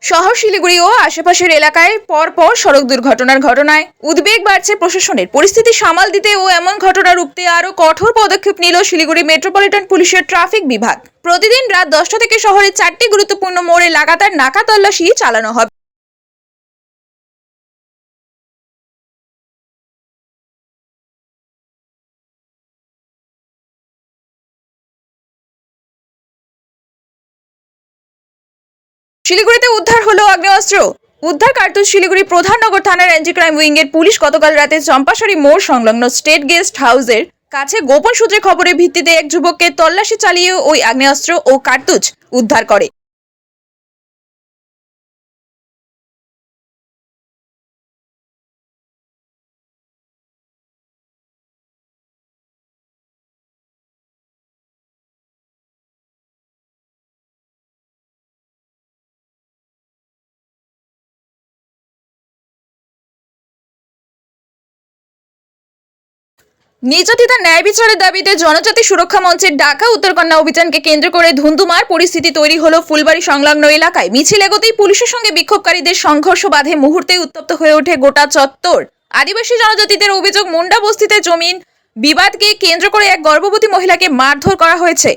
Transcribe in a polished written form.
শহর শিলিগুড়ি ও আশেপাশের এলাকায় পরপর সড়ক দুর্ঘটনার ঘটনায় উদ্বেগ বাড়ছে প্রশাসনের। পরিস্থিতি সামাল দিতে ও এমন ঘটনা রুখতে আরও কঠোর পদক্ষেপ নিল শিলিগুড়ি মেট্রোপলিটন পুলিশের ট্রাফিক বিভাগ। প্রতিদিন রাত 10টা থেকে শহরের 4টি গুরুত্বপূর্ণ মোড়ে লাগাতার নাকা তল্লাশি চালানো হবে। শিলিগুড়িতে উদ্ধার হলো আগ্নেয়াস্ত্র। উদ্ধার কার্তুজ। শিলিগুড়ি প্রধাননগর থানার অ্যান্টি ক্রাইম উইং এর পুলিশ গতকাল রাতে চম্পাশাড়ি মোড় সংলগ্ন স্টেট গেস্ট হাউসের কাছে গোপন সূত্রে খবরের ভিত্তিতে এক যুবককে তল্লাশি চালিয়ে ওই আগ্নেয়াস্ত্র ও কার্তুজ উদ্ধার করে। নির্যাতিতা ন্যায় বিচারের দাবিতে জনজাতি সুরক্ষা মঞ্চের ঢাকা উত্তরকন্যা অভিযানকে কেন্দ্র করে ধুন্ধুমার পরিস্থিতি তৈরি হলো ফুলবাড়ি সংলগ্ন এলাকায়। মিছিল এগোতেই পুলিশের সঙ্গে বিক্ষোভকারীদের সংঘর্ষ বাধে। মুহূর্তে উত্তপ্ত হয়ে ওঠে গোটা চত্বর। আদিবাসী জনজাতিদের অভিযোগ, মুন্ডা বস্তিতে জমিন বিবাদকে কেন্দ্র করে এক গর্ভবতী মহিলাকে মারধর করা হয়েছে।